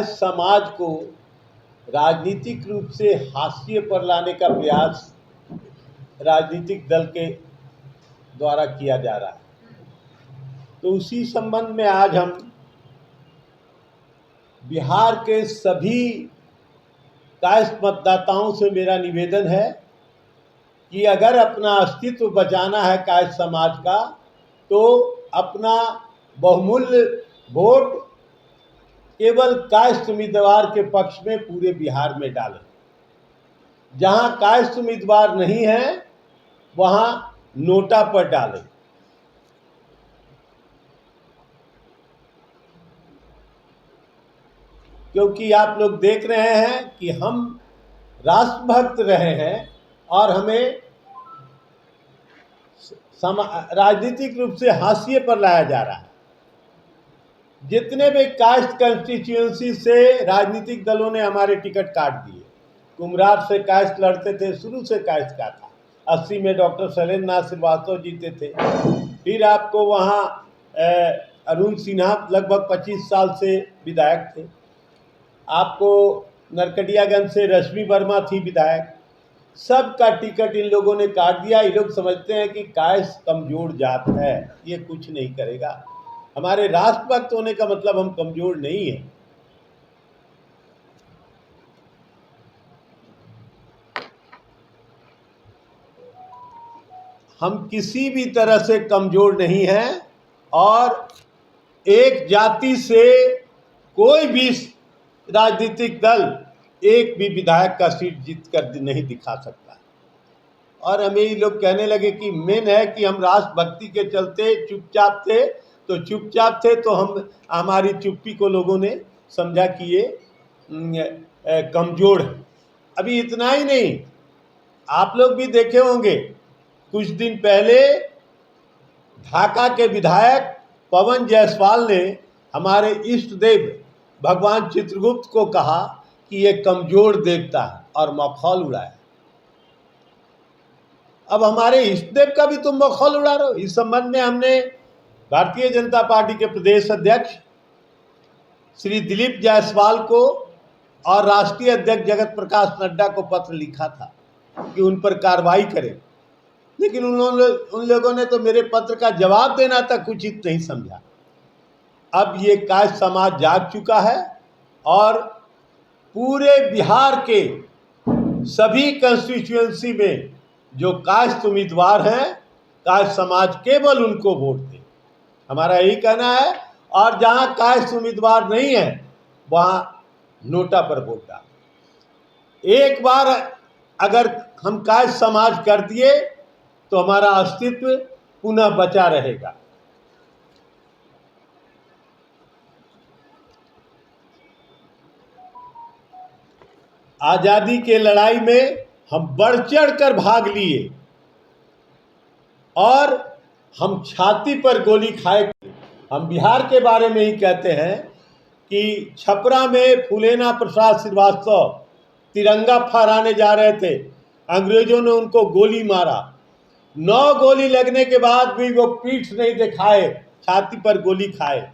समाज को राजनीतिक रूप से हाशिए पर लाने का प्रयास राजनीतिक दल के द्वारा किया जा रहा है। तो उसी संबंध में आज हम बिहार के सभी कायस्थ मतदाताओं से मेरा निवेदन है कि अगर अपना अस्तित्व बचाना है कायस्थ समाज का, तो अपना बहुमूल्य वोट केवल कायस्थ उम्मीदवार के पक्ष में पूरे बिहार में डालें। जहां कायस्थ उम्मीदवार नहीं है वहां नोटा पर डालें। क्योंकि आप लोग देख रहे हैं कि हम राष्ट्रभक्त रहे हैं और हमें राजनीतिक रूप से हाशिए पर लाया जा रहा है। जितने भी कास्ट कंस्टिट्यूएंसी से राजनीतिक दलों ने हमारे टिकट काट दिए। कुम्हरार से कास्ट लड़ते थे, शुरू से कास्ट का था। 80 में डॉक्टर शैलेंद्र नाथ श्रीवास्तव जीते थे। फिर आपको वहाँ अरुण सिन्हा लगभग 25 साल से विधायक थे। आपको नरकटियागंज से रश्मि वर्मा थी विधायक। सबका टिकट इन लोगों ने काट दिया। ये लोग समझते हैं कि कायस्थ कमजोर जात है, ये कुछ नहीं करेगा। हमारे राष्ट्रभक्त होने का मतलब हम कमजोर नहीं है। हम किसी भी तरह से कमजोर नहीं हैं और एक जाति से कोई भी राजनीतिक दल एक भी विधायक का सीट जीत कर नहीं दिखा सकता। और हमें ये लोग कहने लगे कि मेन है कि हम राष्ट्रभक्ति के चलते चुपचाप थे, तो हम हमारी चुप्पी को लोगों ने समझा कि ये कमजोर है। अभी इतना ही नहीं, आप लोग भी देखे होंगे कुछ दिन पहले ढाका के विधायक पवन जायसवाल ने हमारे इष्ट देव भगवान चित्रगुप्त को कहा कि ये कमजोर देवता है और मखौल उड़ाया। अब हमारे इष्ट देव का भी तुम मखौल उड़ा रहे हो। इस संबंध में हमने भारतीय जनता पार्टी के प्रदेश अध्यक्ष श्री दिलीप जायसवाल को और राष्ट्रीय अध्यक्ष जगत प्रकाश नड्डा को पत्र लिखा था कि उन पर कार्रवाई करें, लेकिन उन लोगों ने तो मेरे पत्र का जवाब देना तक उचित नहीं समझा। अब ये कायस्थ समाज जाग चुका है और पूरे बिहार के सभी कंस्टिट्यूएंसी में जो कायस्थ उम्मीदवार हैं, कायस्थ समाज केवल उनको वोट दे, हमारा यही कहना है। और जहां कायस्थ उम्मीदवार नहीं है वहां नोटा पर वोट डाल। एक बार अगर हम कायस्थ समाज कर दिए तो हमारा अस्तित्व पुनः बचा रहेगा। आजादी के लड़ाई में हम बढ़ चढ़ कर भाग लिए और हम छाती पर गोली खाए। हम बिहार के बारे में ही कहते हैं कि छपरा में फूलेना प्रसाद श्रीवास्तव तिरंगा फहराने जा रहे थे, अंग्रेजों ने उनको गोली मारा। 9 गोली लगने के बाद भी वो पीठ नहीं दिखाए, छाती पर गोली खाए,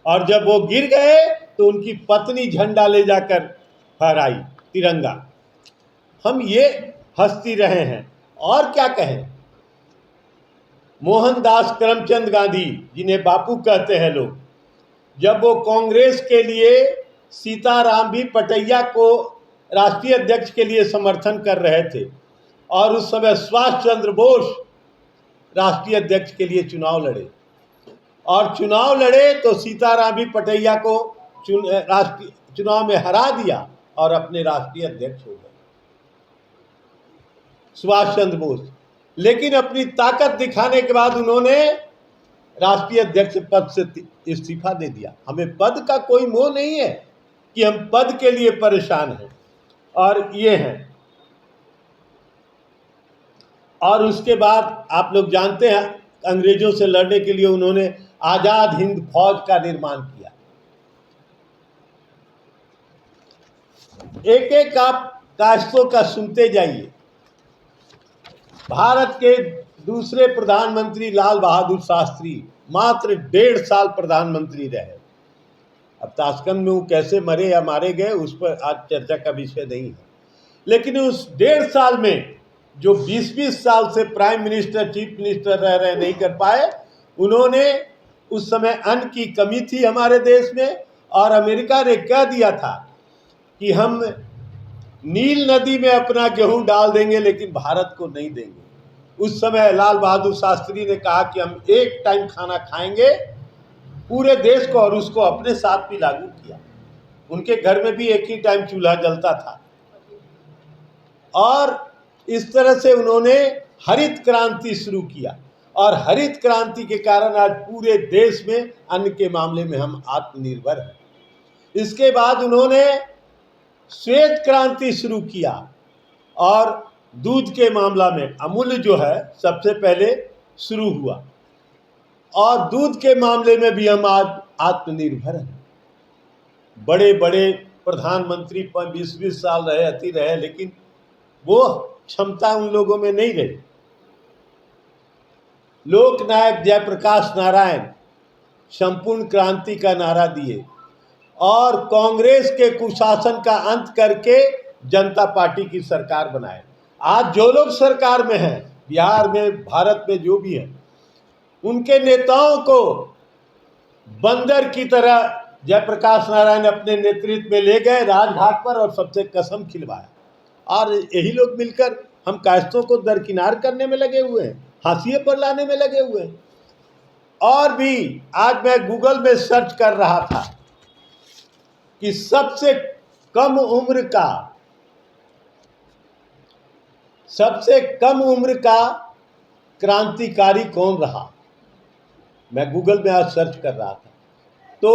और जब वो गिर गए तो उनकी पत्नी झंडा ले जाकर फहराई तिरंगा। हम ये हस्ती रहे हैं और क्या कहें। मोहनदास करमचंद गांधी, जिन्हें बापू कहते हैं लोग, जब वो कांग्रेस के लिए सीताराम भी पटैया को राष्ट्रीय अध्यक्ष के लिए समर्थन कर रहे थे और उस समय सुभाष चंद्र बोस राष्ट्रीय अध्यक्ष के लिए चुनाव लड़े, और चुनाव लड़े तो सीताराम भी पटैया को राष्ट्रीय चुनाव में हरा दिया और अपने राष्ट्रीय अध्यक्ष हो गए सुभाष चंद्र बोस। लेकिन अपनी ताकत दिखाने के बाद उन्होंने राष्ट्रीय अध्यक्ष पद से इस्तीफा दे दिया। हमें पद का कोई मोह नहीं है कि हम पद के लिए परेशान हैं, और ये हैं। और उसके बाद आप लोग जानते हैं अंग्रेजों से लड़ने के लिए उन्होंने आजाद हिंद फौज का निर्माण किया। एक एक आप कायस्थों का सुनते जाइए। भारत के दूसरे प्रधानमंत्री लाल बहादुर शास्त्री मात्र 1.5 साल प्रधानमंत्री रहे। अब ताशकंद में वो कैसे मरे या मारे गए उस पर आज चर्चा का विषय नहीं है। लेकिन उस 1.5 साल में जो 20-20 साल से प्राइम मिनिस्टर चीफ मिनिस्टर रह रहे नहीं कर पाए, उन्होंने उस समय अन्न की कमी थी हमारे देश में, और अमेरिका ने कह दिया था कि हम नील नदी में अपना गेहूं डाल देंगे लेकिन भारत को नहीं देंगे। उस समय लाल बहादुर शास्त्री ने कहा कि हम एक टाइम खाना खाएंगे पूरे देश को, और उसको अपने साथ भी लागू किया। उनके घर में भी एक ही टाइम चूल्हा जलता था, और इस तरह से उन्होंने हरित क्रांति शुरू किया, और हरित क्रांति के कारण आज पूरे देश में अन्न के मामले में हम आत्मनिर्भर हैं। इसके बाद उन्होंने श्वेत क्रांति शुरू किया, और दूध के मामला में अमूल जो है सबसे पहले शुरू हुआ, और दूध के मामले में भी हम आज आत्मनिर्भर हैं। बड़े बड़े प्रधानमंत्री 20-20 साल रहे, अति रहे, लेकिन वो क्षमता उन लोगों में नहीं रही। लोकनायक जयप्रकाश नारायण संपूर्ण क्रांति का नारा दिए, और कांग्रेस के कुशासन का अंत करके जनता पार्टी की सरकार बनाए। आज जो लोग सरकार में हैं, बिहार में, भारत में जो भी हैं, उनके नेताओं को बंदर की तरह जयप्रकाश नारायण अपने नेतृत्व में ले गए राजघाट पर और सबसे कसम खिलवाया, और यही लोग मिलकर हम कायस्थों को दरकिनार करने में लगे हुए हैं, हाशिए पर लाने में लगे हुए हैं। और भी आज मैं गूगल में सर्च कर रहा था कि सबसे कम उम्र का क्रांतिकारी कौन रहा। मैं गूगल में आज सर्च कर रहा था तो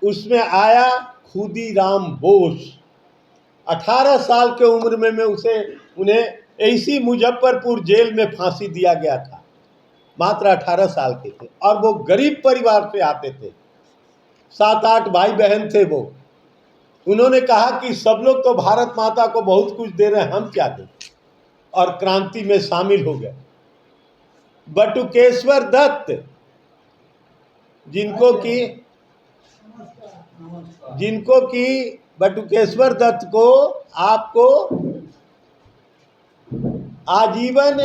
उसमें आया खुदीराम बोस। 18 साल के उम्र में उन्हें ऐसी मुजफ्फरपुर जेल में फांसी दिया गया था। मात्र 18 साल के थे, और वो गरीब परिवार से आते थे, 7-8 भाई बहन थे वो। उन्होंने कहा कि सब लोग तो भारत माता को बहुत कुछ दे रहे हैं, हम क्या दें, और क्रांति में शामिल हो गए। बटुकेश्वर दत्त, जिनको कि बटुकेश्वर दत्त को आपको आजीवन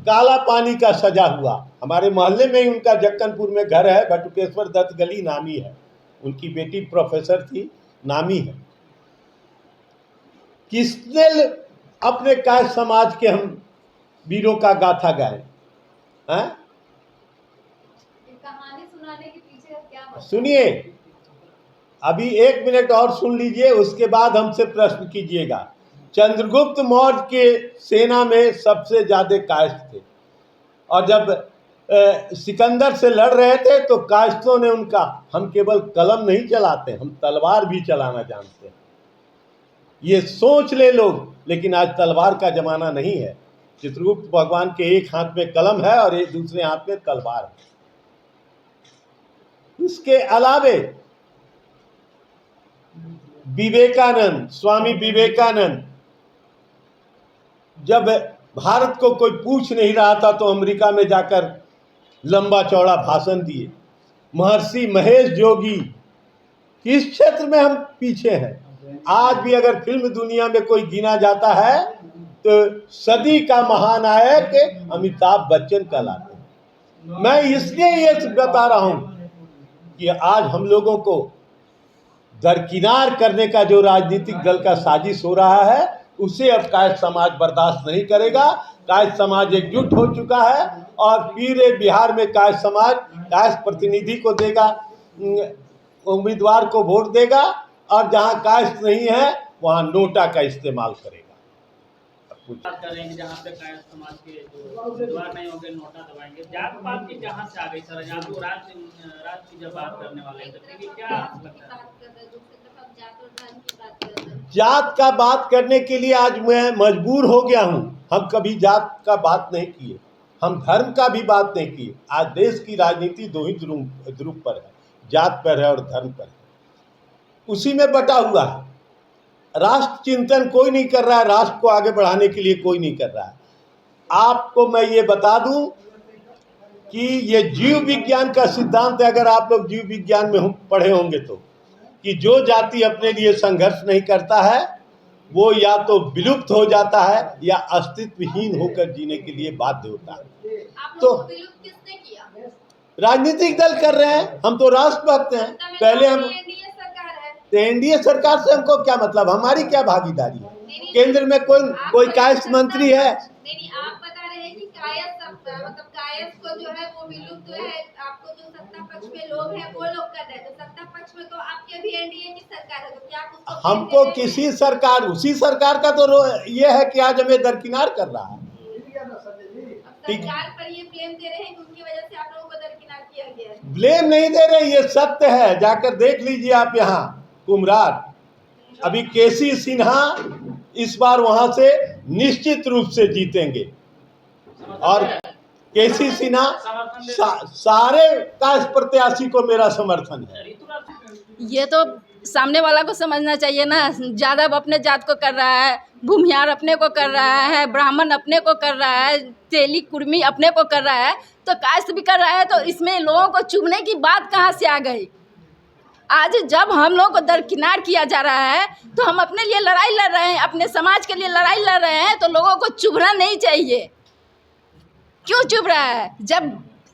काला पानी का सजा हुआ। हमारे मोहल्ले में ही उनका जक्कनपुर में घर है, बटुकेश्वर दत्त गली नामी है, उनकी बेटी प्रोफेसर थी, नामी है। किसने अपने काय समाज के हम वीरों का गाथा गाए हैं? कहानी सुनाने के पीछे क्या? सुनिए, अभी 1 मिनट और सुन लीजिए, उसके बाद हमसे प्रश्न कीजिएगा। चंद्रगुप्त मौर्य के सेना में सबसे ज्यादा कायस्थ थे, और जब सिकंदर से लड़ रहे थे तो कायस्थों ने उनका, हम केवल कलम नहीं चलाते, हम तलवार भी चलाना जानते हैं। ये सोच ले लोग, लेकिन आज तलवार का जमाना नहीं है। चित्रगुप्त भगवान के एक हाथ में कलम है और एक दूसरे हाथ में तलवार है। इसके अलावे विवेकानंद, स्वामी विवेकानंद, जब भारत को कोई पूछ नहीं रहा था तो अमेरिका में जाकर लंबा चौड़ा भाषण दिए। महर्षि महेश जोगी, किस क्षेत्र में हम पीछे हैं? आज भी अगर फिल्म दुनिया में कोई गिना जाता है तो सदी का महानायक अमिताभ बच्चन कहलाते हैं। मैं इसलिए ये बता रहा हूं कि आज हम लोगों को दरकिनार करने का जो राजनीतिक दल का साजिश हो रहा है, उसे अब कायस्थ समाज बर्दाश्त नहीं करेगा। कायस्थ समाज एकजुट हो चुका है, और पूरे बिहार में कायस्थ समाज कायस्थ प्रतिनिधि को देगा, उम्मीदवार को वोट देगा, और जहां कायस्थ नहीं है वहां नोटा का इस्तेमाल करेगा। बात कर रहे हैं कि जहाँ पे कायस्थ समाज के जो उम्मीदवार नहीं होंगे नोटा दबाएंगे। जात पात की कहाँ से आ गई सर? आप लोग राज की जब बात करने वाले हैं तो क्या लगता है? जात का बात करने के लिए आज मैं मजबूर हो गया हूं। हम कभी जात का बात नहीं किए, हम धर्म का भी बात नहीं किए। आज देश की राजनीति दो ही ध्रुव पर है, जात पर है और धर्म पर है, उसी में बटा हुआ है। राष्ट्र चिंतन कोई नहीं कर रहा है, राष्ट्र को आगे बढ़ाने के लिए कोई नहीं कर रहा है। आपको मैं ये बता दूं कि ये जीव विज्ञान का सिद्धांत है, अगर आप लोग जीव विज्ञान में पढ़े होंगे तो, कि जो जाति अपने लिए संघर्ष नहीं करता है वो या तो विलुप्त हो जाता है या अस्तित्वहीन होकर जीने के लिए बाध्य होता है। आप तो लोगों को विलुप्त किसने किया? राजनीतिक दल कर रहे हैं, हम तो राष्ट्रभक्त हैं। पहले हम एनडीए सरकार है। तो एनडीए सरकार से हमको क्या मतलब, हमारी क्या भागीदारी है? नहीं, केंद्र में कोई कायस्थ मंत्री है? नहीं, आप बता रहे हैं कि कायस्थ को जो है वो विलुप्त है, आपको जो सत्ता पक्ष में लोग हैं वो लोग कर रहे हैं, तो सत्ता पक्ष में तो आपके भी एनडीए की सरकार है, तो क्या आप उसको हमको किसी सरकार, उसी सरकार का तो ये है कि आज हमें दरकिनार कर रहा है। सरकार पर ये ब्लेम दे रहे हैं कि उनकी वजह से आप लोगों को दरकिनार किया गया है? ब्लेम नहीं दे रहे, ये सत्य है, जाकर देख लीजिए आप। यहाँ कुम्हरार अभी केसी सिन्हा इस बार वहां से निश्चित रूप से जीतेंगे और केसी सिन्हा सारे कांग्रेस प्रत्याशी को मेरा समर्थन है। ये तो सामने वाला को समझना चाहिए ना। यादव अपने जात को कर रहा है, भूमिहार अपने को कर रहा है, ब्राह्मण अपने को कर रहा है, तेली कुर्मी अपने को कर रहा है, तो कास्ट भी कर रहा है। तो इसमें लोगों को चुभने की बात कहाँ से आ गई? आज जब हम लोगों को दरकिनार किया जा रहा है तो हम अपने लिए लड़ाई लड़ रहे हैं, अपने समाज के लिए लड़ाई लड़ रहे हैं, तो लोगों को चुभना नहीं चाहिए। क्यों चुभ रहा है? जब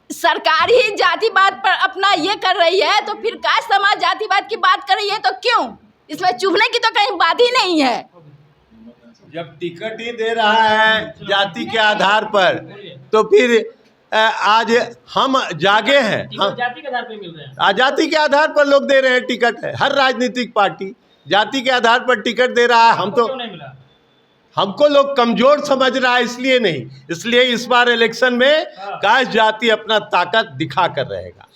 सरकार ही जातिवाद पर अपना ये कर रही है तो फिर कास्ट समाज जातिवाद की बात कर रही है, तो क्यों? इसमें चुभने की तो कहीं बात ही नहीं है। जब टिकट ही दे रहा है जाति के आधार पर तो फिर आज हम जागे हैं। हम जाति के आधार पे मिल रहे हैं, जाति के आधार पर लोग दे रहे हैं टिकट है। हर राजनीतिक पार्टी जाति के आधार पर टिकट दे रहा है। हम तो क्यों नहीं मिला? हमको लोग कमजोर समझ रहा है, इसलिए नहीं। इसलिए इस बार इलेक्शन में कास्ट जाति अपना ताकत दिखा कर रहेगा।